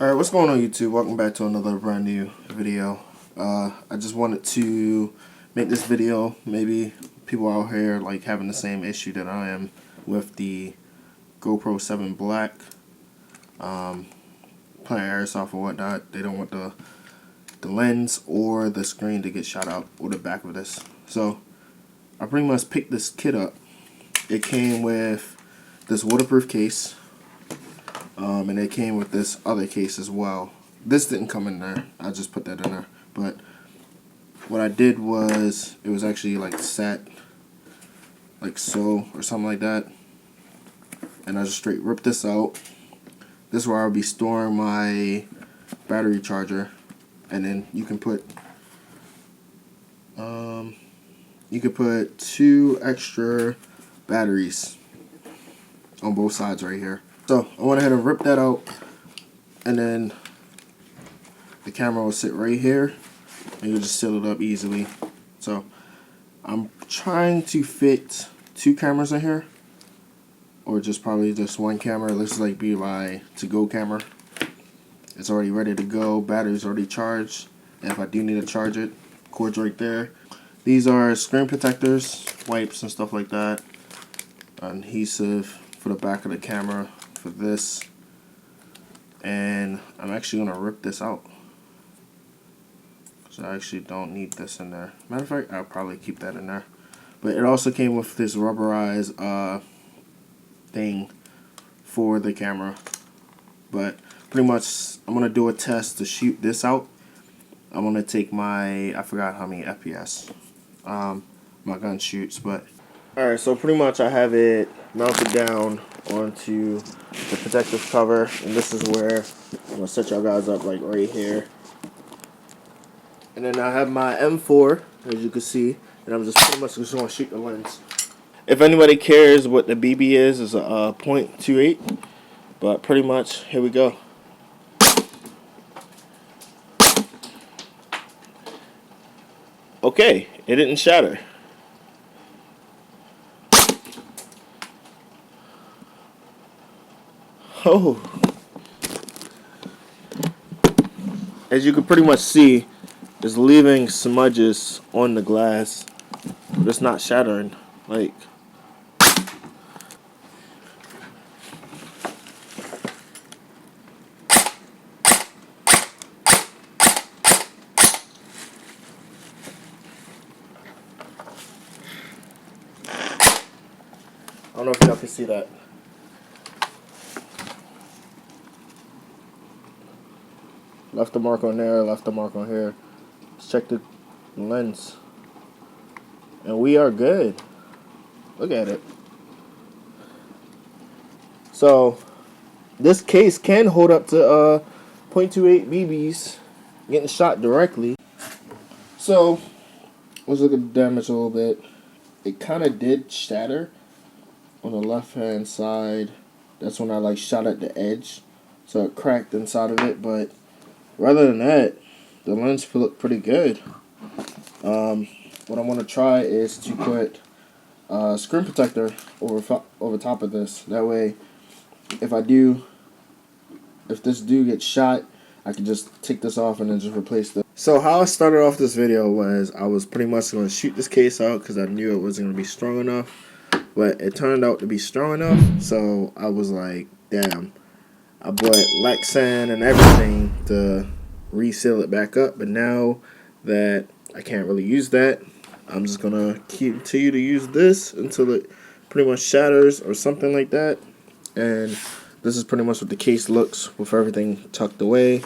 Alright, what's going on YouTube? Welcome back to another brand new video. I just wanted to make this video. Maybe people out here like having the same issue that I am with the GoPro 7 Black. Playing Airsoft or whatnot. They don't want the lens or the screen to get shot out or the back of this. So I pretty much picked this kit up. It came with this waterproof case. And it came with this other case as well. This didn't come in there. I just put that in there. But what I did was, it was actually like sat like so or something like that. And I just straight ripped this out. This is where I'll be storing my battery charger. And then you can put two extra batteries on both sides right here. So I went ahead and ripped that out, and then the camera will sit right here, and you'll just seal it up easily. So I'm trying to fit two cameras in here, or probably just one camera. This is like be my to-go camera. It's already ready to go. Battery's already charged, and if I do need to charge it, cord's right there. These are screen protectors, wipes and stuff like that. Adhesive for the back of the camera. For this, and I'm actually gonna rip this out because I actually don't need this in there. Matter of fact, I'll probably keep that in there. But it also came with this rubberized thing for the camera. But pretty much I'm gonna do a test to shoot this out. I'm gonna take I forgot how many FPS my gun shoots, but alright, so pretty much I have it mounted down onto the protective cover, and this is where I'm gonna set y'all guys up, like right here. And then I have my M4, as you can see, and I'm just pretty much just gonna shoot the lens. If anybody cares what the BB is a .28, but pretty much here we go. Okay, it didn't shatter. Oh, as you can pretty much see, it's leaving smudges on the glass, but it's not shattering. Like, I don't know if y'all can see that. Left a mark on there, left a mark on here. Let's check the lens. And we are good. Look at it. So, this case can hold up to .28 BBs getting shot directly. So, let's look at the damage a little bit. It kind of did shatter on the left hand side. That's when I like shot at the edge. So it cracked inside of it, but rather than that, the lens looked pretty good. What I want to try is to put a screen protector over top of this. That way, if this do get shot, I can just take this off and then just replace this. So how I started off this video was I was pretty much going to shoot this case out because I knew it wasn't going to be strong enough. But it turned out to be strong enough, so I was like, damn. I bought Lexan and everything to reseal it back up, but now that I can't really use that, I'm just gonna continue to use this until it pretty much shatters or something like that. And this is pretty much what the case looks with everything tucked away.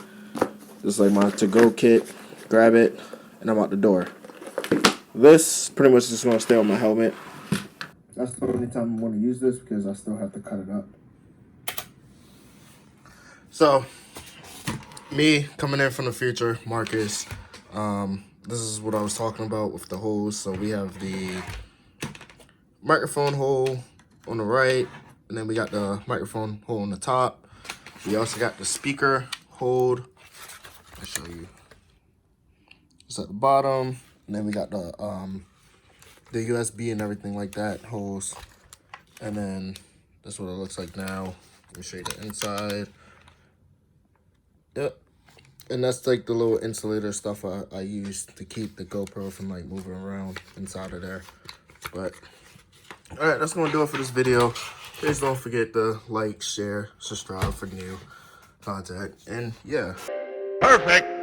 This is like my to-go kit. Grab it, and I'm out the door. This pretty much just gonna stay on my helmet. That's the only time I'm gonna use this because I still have to cut it up. So, me coming in from the future, Marcus, this is what I was talking about with the holes. So we have the microphone hole on the right, and then we got the microphone hole on the top. We also got the speaker hole. I'll show you. It's at the bottom, and then we got the USB and everything like that holes, and then that's what it looks like now. Let me show you the inside. Yep. And that's like the little insulator stuff I use to keep the GoPro from like moving around inside of there. But all right, that's gonna do it for this video. Please don't forget to like, share, subscribe for new content, and yeah. Perfect.